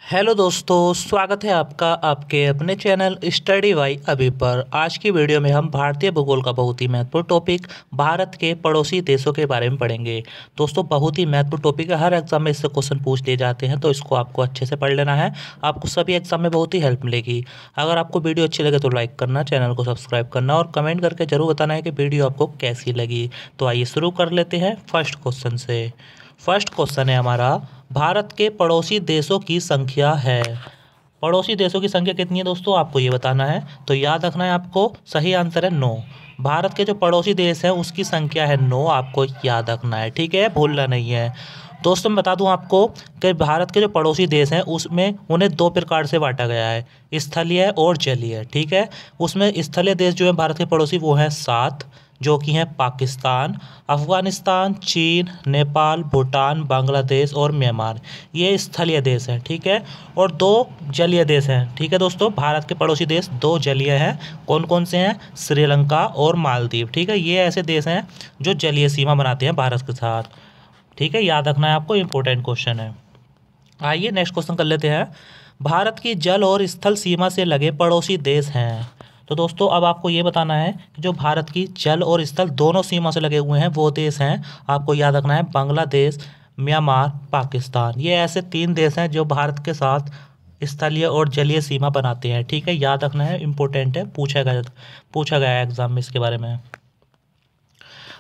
Hello दोस्तों, स्वागत है आपका आपके अपने चैनल स्टडी बाय अभी पर। आज की वीडियो में हम भारतीय भूगोल का बहुत ही महत्वपूर्ण टॉपिक भारत के पड़ोसी देशों के बारे में पढ़ेंगे। दोस्तों, बहुत ही महत्वपूर्ण टॉपिक है, हर एग्जाम में इससे क्वेश्चन पूछ लिए जाते हैं, तो इसको आपको अच्छे से पढ़ लेना है। आपको सभी एग्जाम में बहुत ही हेल्प मिलेगी। अगर आपको वीडियो अच्छी लगे तो लाइक करना, चैनल को सब्सक्राइब करना और कमेंट करके जरूर बताना है कि वीडियो आपको कैसी लगी। तो आइए शुरू कर लेते हैं फर्स्ट क्वेश्चन से। फर्स्ट क्वेश्चन है हमारा, भारत के पड़ोसी देशों की संख्या है। पड़ोसी देशों की संख्या कितनी है दोस्तों, आपको ये बताना है। तो याद रखना है आपको, सही आंसर है 9। भारत के जो पड़ोसी देश हैं उसकी संख्या है 9, आपको याद रखना है, ठीक है, भूलना नहीं है। दोस्तों, मैं बता दूं आपको कि भारत के जो पड़ोसी देश हैं उसमें उन्हें दो प्रकार से बांटा गया है, स्थलीय और जलीय, ठीक है। उसमें स्थलीय देश जो है भारत के पड़ोसी वो हैं 7, जो कि हैं पाकिस्तान, अफगानिस्तान, चीन, नेपाल, भूटान, बांग्लादेश और म्यांमार। ये स्थलीय देश हैं, ठीक है। और दो जलीय देश हैं, ठीक है दोस्तों। भारत के पड़ोसी देश दो जलीय हैं। कौन कौन से हैं? श्रीलंका और मालदीव, ठीक है। ये ऐसे देश हैं जो जलीय सीमा बनाते हैं भारत के साथ, ठीक है। याद रखना है आपको, इंपॉर्टेंट क्वेश्चन है। आइए नेक्स्ट क्वेश्चन कर लेते हैं। भारत की जल और स्थल सीमा से लगे पड़ोसी देश हैं। तो दोस्तों, अब आपको ये बताना है कि जो भारत की जल और स्थल दोनों सीमा से लगे हुए हैं वो देश हैं, आपको याद रखना है, बांग्लादेश, म्यांमार, पाकिस्तान। ये ऐसे 3 देश हैं जो भारत के साथ स्थलीय और जलीय सीमा बनाते हैं, ठीक है। याद रखना है, इंपॉर्टेंट है, पूछा गया है एग्जाम में इसके बारे में।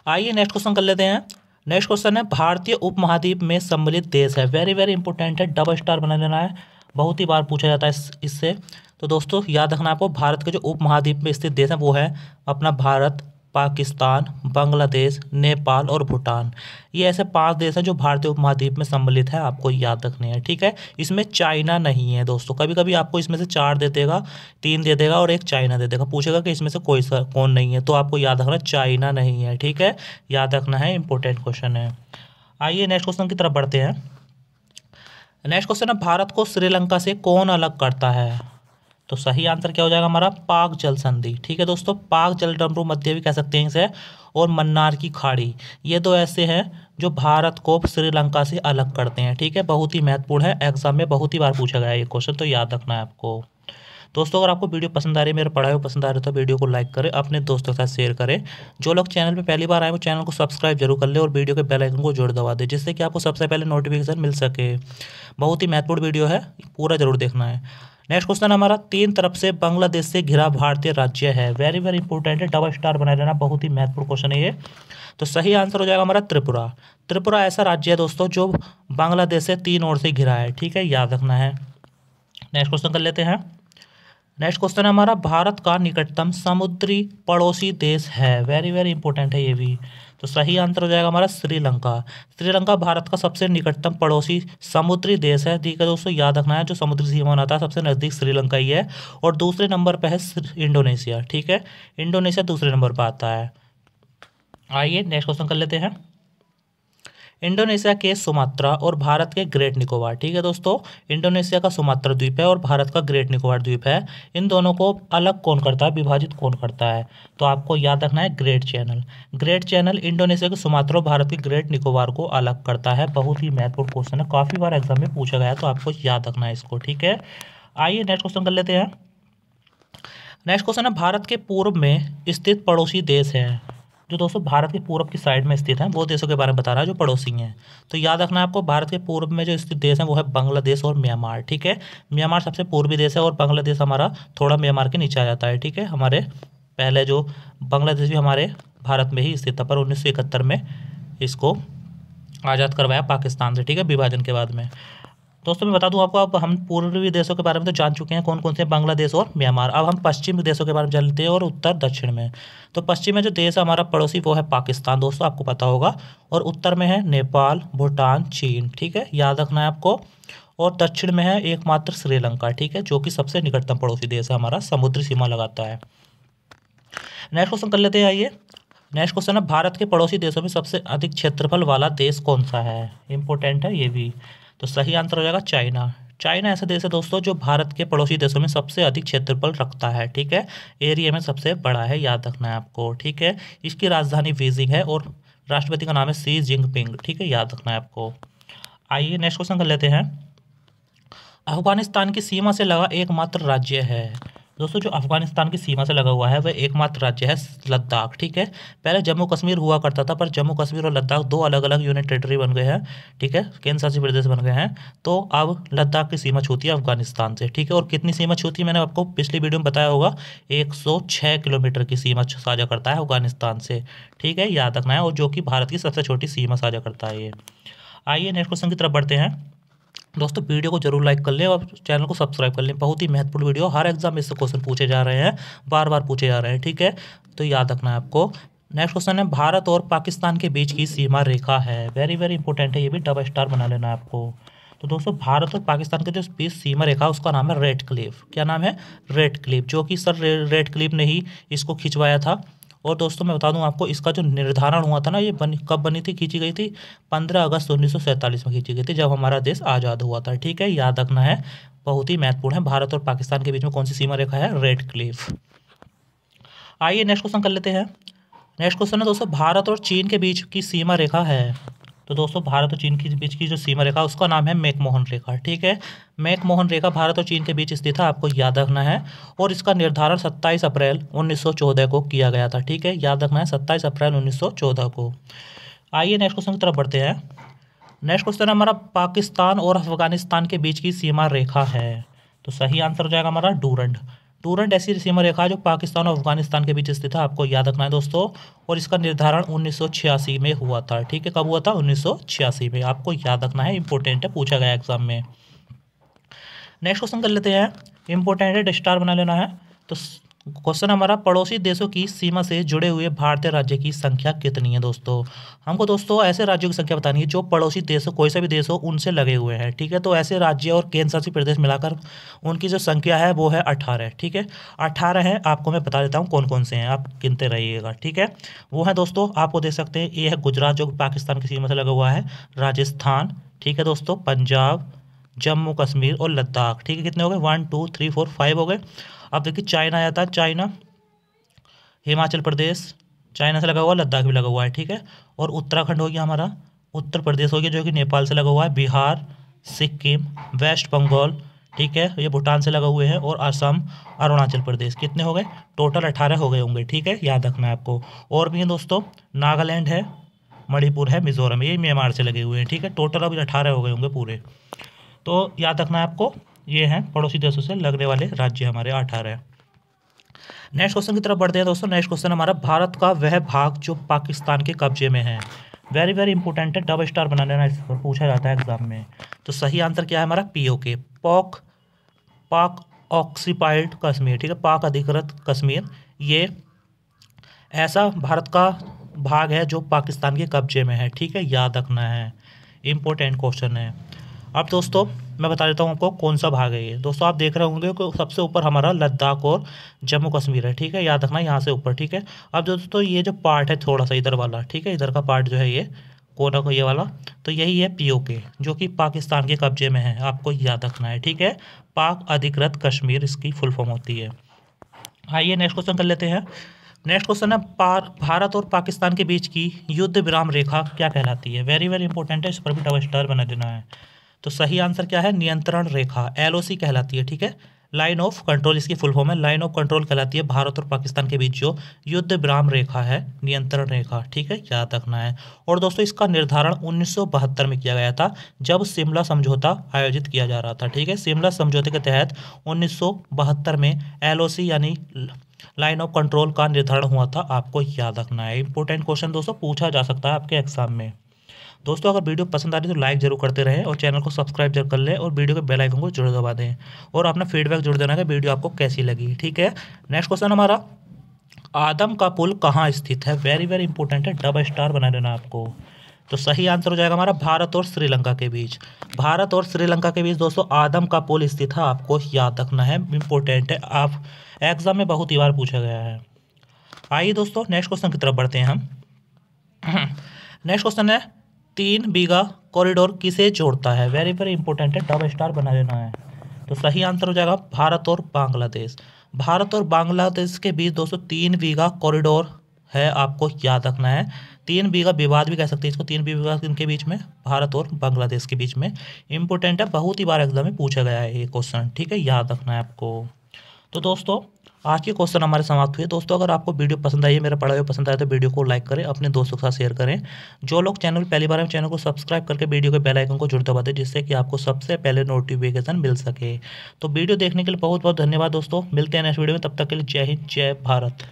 आइए नेक्स्ट क्वेश्चन कर लेते हैं। नेक्स्ट क्वेश्चन है, भारतीय उपमहाद्वीप में सम्मिलित देश है। वेरी वेरी इंपॉर्टेंट है, डबल स्टार बना लेना है, बहुत ही बार पूछा जाता है इससे। तो दोस्तों, याद रखना आपको, भारत के जो उपमहाद्वीप में स्थित देश है वो है अपना भारत, पाकिस्तान, बांग्लादेश, नेपाल और भूटान। ये ऐसे 5 देश हैं जो भारतीय उपमहाद्वीप में सम्मिलित है, आपको याद रखने हैं, ठीक है। इसमें चाइना नहीं है दोस्तों। कभी कभी आपको इसमें से 4 दे देगा, 3 दे देगा और एक चाइना दे देगा, पूछेगा कि इसमें से कोई सा कौन नहीं है, तो आपको याद रखना चाइना नहीं है, ठीक है। याद रखना है, इंपॉर्टेंट क्वेश्चन है। आइए नेक्स्ट क्वेश्चन की तरफ बढ़ते हैं। नेक्स्ट क्वेश्चन है, भारत को श्रीलंका से कौन अलग करता है? तो सही आंसर क्या हो जाएगा हमारा? पाक जल संधि, ठीक है दोस्तों। पाक जल डमरू मध्य भी कह सकते हैं इसे, और मन्नार की खाड़ी, ये दो ऐसे हैं जो भारत को श्रीलंका से अलग करते हैं, ठीक है। बहुत ही महत्वपूर्ण है, एग्जाम में बहुत ही बार पूछा गया है ये क्वेश्चन, तो याद रखना है आपको। दोस्तों, अगर आपको वीडियो पसंद आ रही है, मेरा पढ़ाई पसंद आ रही है, तो वीडियो को लाइक करें, अपने दोस्तों के साथ शेयर करें। जो लोग चैनल पे पहली बार आए वो चैनल को सब्सक्राइब जरूर कर ले और वीडियो के बेल आइकन को जोड़ दबा दे, जिससे कि आपको सबसे पहले नोटिफिकेशन मिल सके। बहुत ही महत्वपूर्ण वीडियो है, पूरा जरूर देखना है। नेक्स्ट क्वेश्चन हमारा, 3 तरफ से बांग्लादेश से घिरा भारतीय राज्य है। वेरी वेरी इंपॉर्टेंट है, डबल स्टार बना लेना, बहुत ही महत्वपूर्ण क्वेश्चन है ये। तो सही आंसर हो जाएगा हमारा त्रिपुरा। त्रिपुरा ऐसा राज्य है दोस्तों जो बांग्लादेश से 3 ओर से घिरा है, ठीक है, याद रखना है। नेक्स्ट क्वेश्चन कर लेते हैं। नेक्स्ट क्वेश्चन है हमारा, भारत का निकटतम समुद्री पड़ोसी देश है। वेरी वेरी इंपॉर्टेंट है ये भी। तो सही आंसर हो जाएगा हमारा श्रीलंका। श्रीलंका भारत का सबसे निकटतम पड़ोसी समुद्री देश है, ठीक है दोस्तों। याद रखना है, जो समुद्री सीमा बनाता है सबसे नज़दीक श्रीलंका ही है, और दूसरे नंबर पर है इंडोनेशिया, ठीक है। इंडोनेशिया दूसरे नंबर पर आता है। आइए नेक्स्ट क्वेश्चन कर लेते हैं। इंडोनेशिया के सुमात्रा और भारत के ग्रेट निकोबार, ठीक है दोस्तों। इंडोनेशिया का सुमात्रा द्वीप है और भारत का ग्रेट निकोबार द्वीप है। इन दोनों को अलग कौन करता है, विभाजित कौन करता है? तो आपको याद रखना है, great channel. Great channel Indonesia के सुमात्रा और भारत के ग्रेट निकोबार को अलग करता है। बहुत ही महत्वपूर्ण क्वेश्चन है, काफ़ी बार एग्जाम में पूछा गया है, तो आपको याद रखना है इसको, ठीक है। आइए नेक्स्ट क्वेश्चन कर लेते हैं। नेक्स्ट क्वेश्चन है, भारत के पूर्व में स्थित पड़ोसी देश है। जो दोस्तों भारत के पूर्व की साइड में स्थित हैं वो देशों के बारे में बता रहा है जो पड़ोसी हैं। तो याद रखना है आपको, भारत के पूर्व में जो स्थित देश हैं वो है बांग्लादेश और म्यांमार, ठीक है। म्यांमार सबसे पूर्वी देश है और बांग्लादेश हमारा थोड़ा म्यांमार के नीचे आ जाता है, ठीक है। हमारे पहले जो बांग्लादेश भी हमारे भारत में ही स्थित था, पर 1971 में इसको आज़ाद करवाया पाकिस्तान से, ठीक है, विभाजन के बाद में। दोस्तों, मैं बता दूं आपको, अब हम पूर्वी देशों के बारे में तो जान चुके हैं, कौन कौन से, बांग्लादेश और म्यांमार। अब हम पश्चिमी देशों के बारे में जानते हैं, और उत्तर दक्षिण में। तो पश्चिम में जो देश है हमारा पड़ोसी वो है पाकिस्तान दोस्तों, आपको पता होगा। और उत्तर में है नेपाल, भूटान, चीन, ठीक है, याद रखना है आपको। और दक्षिण में है एकमात्र श्रीलंका, ठीक है, जो कि सबसे निकटतम पड़ोसी देश है हमारा, समुद्री सीमा लगाता है। नेक्स्ट क्वेश्चन कर लेते हैं, आइए। नेक्स्ट क्वेश्चन है, भारत के पड़ोसी देशों में सबसे अधिक क्षेत्रफल वाला देश कौन सा है? इंपॉर्टेंट है ये भी। तो सही आंसर हो जाएगा चाइना। चाइना ऐसा देश है दोस्तों जो भारत के पड़ोसी देशों में सबसे अधिक क्षेत्रफल रखता है, ठीक है, एरिया में सबसे बड़ा है, याद रखना है आपको, ठीक है। इसकी राजधानी बीजिंग है और राष्ट्रपति का नाम है शी जिनपिंग, ठीक है, याद रखना है आपको। आइए नेक्स्ट क्वेश्चन कर लेते हैं। अफगानिस्तान की सीमा से लगा एकमात्र राज्य है। दोस्तों जो अफगानिस्तान की सीमा से लगा हुआ है वह एकमात्र राज्य है लद्दाख। ठीक है, पहले जम्मू कश्मीर हुआ करता था, पर जम्मू कश्मीर और लद्दाख दो अलग अलग यूनिट टेरिटरी बन गए हैं। ठीक है, केंद्र शासित प्रदेश बन गए हैं। तो अब लद्दाख की सीमा छूती है अफगानिस्तान से। ठीक है, और कितनी सीमा छूती है मैंने आपको पिछली वीडियो में बताया होगा, 106 किलोमीटर की सीमा साझा करता है अफगानिस्तान से। ठीक है, याद रखना है, और जो कि भारत की सबसे छोटी सीमा साझा करता है ये। आइए नेक्स्ट क्वेश्चन की तरफ बढ़ते हैं। दोस्तों वीडियो को जरूर लाइक कर लें और चैनल को सब्सक्राइब कर लें। बहुत ही महत्वपूर्ण वीडियो, हर एग्जाम में इससे क्वेश्चन पूछे जा रहे हैं, बार बार पूछे जा रहे हैं। ठीक है, तो याद रखना है आपको। नेक्स्ट क्वेश्चन है, भारत और पाकिस्तान के बीच की सीमा रेखा है। वेरी वेरी इंपॉर्टेंट है, ये भी डबल स्टार बना लेना है आपको। तो दोस्तों भारत और पाकिस्तान के जो बीच सीमा रेखा उसका नाम है रेड क्लिफ। क्या नाम है? रेड क्लिफ, जो कि सर रेड क्लिफ ने ही इसको खिंचवाया था। और दोस्तों मैं बता दूं आपको, इसका जो निर्धारण हुआ था ना, ये कब बनी थी, खींची गई थी 15 अगस्त 1947 में खींची गई थी, जब हमारा देश आज़ाद हुआ था। ठीक है, याद रखना है, बहुत ही महत्वपूर्ण है। भारत और पाकिस्तान के बीच में कौन सी सीमा रेखा है? Red Cliff. आइए नेक्स्ट क्वेश्चन कर लेते हैं। नेक्स्ट क्वेश्चन है दोस्तों, भारत और चीन के बीच की सीमा रेखा है। तो दोस्तों भारत और चीन के बीच की जो सीमा रेखा उसका नाम है मैकमोहन रेखा। ठीक है, मैकमोहन रेखा भारत और चीन के बीच स्थित है, आपको याद रखना है। और इसका निर्धारण 27 अप्रैल 1914 को किया गया था। ठीक है, याद रखना है, 27 अप्रैल 1914 को। आइए नेक्स्ट क्वेश्चन की तरफ बढ़ते हैं। नेक्स्ट क्वेश्चन हमारा, पाकिस्तान और अफगानिस्तान के बीच की सीमा रेखा है। तो सही आंसर हो जाएगा हमारा डूरंड। डूरंड ऐसी सीमा रेखा है जो पाकिस्तान और अफगानिस्तान के बीच स्थित है, आपको याद रखना है दोस्तों। और इसका निर्धारण 1986 में हुआ था। ठीक है, कब हुआ था? 1986 में, आपको याद रखना है, इंपॉर्टेंट है, पूछा गया एग्जाम में। नेक्स्ट क्वेश्चन कर लेते हैं, इंपॉर्टेंट है, स्टार बना लेना है। तो क्वेश्चन हमारा, पड़ोसी देशों की सीमा से जुड़े हुए भारतीय राज्य की संख्या कितनी है। दोस्तों हमको दोस्तों ऐसे राज्यों की संख्या बतानी है जो पड़ोसी देशों, कोई सा भी देश हो, उनसे लगे हुए हैं। ठीक है, तो ऐसे राज्य और केंद्र शासित प्रदेश मिलाकर उनकी जो संख्या है वो है 18। ठीक है, 18 है। आपको मैं बता देता हूँ कौन कौन से हैं, आप गिनते रहिएगा। ठीक है, वो है दोस्तों, आपको देख सकते हैं, ये है गुजरात जो पाकिस्तान की सीमा से लगा हुआ है, राजस्थान, ठीक है दोस्तों, पंजाब, जम्मू कश्मीर और लद्दाख। ठीक है, कितने हो गए? 1 2 3 4 5 हो गए। अब देखिए चाइना आता है, चाइना, हिमाचल प्रदेश, चाइना से लगा हुआ, लद्दाख भी लगा हुआ है। ठीक है, और उत्तराखंड हो गया हमारा, उत्तर प्रदेश हो गया जो कि नेपाल से लगा हुआ है, बिहार, सिक्किम, वेस्ट बंगाल, ठीक है, ये भूटान से लगा हुए हैं, और असम, अरुणाचल प्रदेश। कितने हो गए? टोटल 18 हो गए होंगे। ठीक है, याद रखना है आपको। और भी हैं दोस्तों, नागालैंड है, मणिपुर है, मिजोरम, ये म्यांमार से लगे हुए हैं। ठीक है, टोटल अभी 18 हो गए होंगे पूरे। तो याद रखना है आपको, ये हैं पड़ोसी देशों से लगने वाले राज्य हमारे 18। नेक्स्ट क्वेश्चन की तरफ बढ़ते हैं दोस्तों। नेक्स्ट क्वेश्चन हमारा, भारत का वह भाग जो पाकिस्तान के कब्जे में है। वेरी वेरी इंपॉर्टेंट है, डबल स्टार बना लेना, इस पर पूछा जाता है एग्जाम में। तो सही आंसर क्या है हमारा? POK, पाक ऑक्सीपाइड कश्मीर। ठीक है, पाक अधिकृत कश्मीर, ये ऐसा भारत का भाग है जो पाकिस्तान के कब्जे में है। ठीक है, याद रखना है, इंपॉर्टेंट क्वेश्चन है। अब दोस्तों मैं बता देता हूँ आपको कौन सा भाग है ये। दोस्तों आप देख रहे होंगे कि सबसे ऊपर हमारा लद्दाख और जम्मू कश्मीर है। ठीक है, याद रखना यहाँ से ऊपर। ठीक है, अब दोस्तों ये जो पार्ट है थोड़ा सा इधर वाला, ठीक है, इधर का पार्ट जो है ये कोना को, ये वाला, तो यही है POK जो कि पाकिस्तान के कब्जे में है, आपको याद रखना है। ठीक है, पाक अधिकृत कश्मीर इसकी फुल फॉर्म होती है। आइए नेक्स्ट क्वेश्चन कर लेते हैं। नेक्स्ट क्वेश्चन है, भारत और पाकिस्तान के बीच की युद्ध विराम रेखा क्या कहलाती है। वेरी वेरी इंपॉर्टेंट है, इस पर भी डबल स्टार बना देना है। तो सही आंसर क्या है? नियंत्रण रेखा, LOC कहलाती है। ठीक है, लाइन ऑफ कंट्रोल इसकी फुल फॉर्म है, लाइन ऑफ कंट्रोल कहलाती है भारत और पाकिस्तान के बीच जो युद्ध विराम रेखा है, नियंत्रण रेखा। ठीक है, याद रखना है। और दोस्तों इसका निर्धारण 1972 में किया गया था, जब शिमला समझौता आयोजित किया जा रहा था। ठीक है, शिमला समझौते के तहत 1972 में LOC यानी लाइन ऑफ कंट्रोल का निर्धारण हुआ था, आपको याद रखना है। इंपॉर्टेंट क्वेश्चन दोस्तों पूछा जा सकता है आपके एग्जाम में। दोस्तों अगर वीडियो पसंद आ रही है तो लाइक जरूर करते रहें, और चैनल को सब्सक्राइब जरूर कर लें, और वीडियो के बेल आइकन को जरूर दबा दें, और अपना फीडबैक जरूर देना कि वीडियो आपको कैसी लगी। ठीक है, नेक्स्ट क्वेश्चन हमारा, आदम का पुल कहाँ स्थित है। वेरी वेरी इंपॉर्टेंट है, डबल स्टार बना देना आपको। तो सही आंसर हो जाएगा हमारा भारत और श्रीलंका के बीच। भारत और श्रीलंका के बीच दोस्तों आदम का पुल स्थित है, आपको याद रखना है, इंपॉर्टेंट है, आप एग्जाम में बहुत ही बार पूछा गया है। आइए दोस्तों नेक्स्ट क्वेश्चन की तरफ बढ़ते हैं हम। नेक्स्ट क्वेश्चन है, 3 बीघा कॉरिडोर किसे जोड़ता है। वेरी वेरी इंपॉर्टेंट है, डबल स्टार बना देना है। तो सही आंसर हो जाएगा भारत और बांग्लादेश। भारत और बांग्लादेश के बीच दोस्तों 3 बीघा कॉरिडोर है, आपको याद रखना है। तीन बीघा विवाद भी कह सकते हैं इसको, तीन बीघा इनके बीच में, भारत और बांग्लादेश के बीच में। इंपॉर्टेंट है, बहुत ही बार एग्जाम में पूछा गया है ये क्वेश्चन, ठीक है, याद रखना है आपको। तो दोस्तों आज के क्वेश्चन हमारे समाप्त हुए। दोस्तों अगर आपको वीडियो पसंद आई है, मेरा पढ़ा हुआ पसंद आया तो वीडियो को लाइक करें, अपने दोस्तों के साथ शेयर करें। जो लोग चैनल पहली बार चैनल को सब्सक्राइब करके वीडियो के बेल आइकन को जुड़ते दबाते, जिससे कि आपको सबसे पहले नोटिफिकेशन मिल सके। तो वीडियो देखने के लिए बहुत बहुत धन्यवाद दोस्तों, मिलते हैं नेक्स्ट वीडियो में, तब तक के लिए जय हिंद, जय भारत।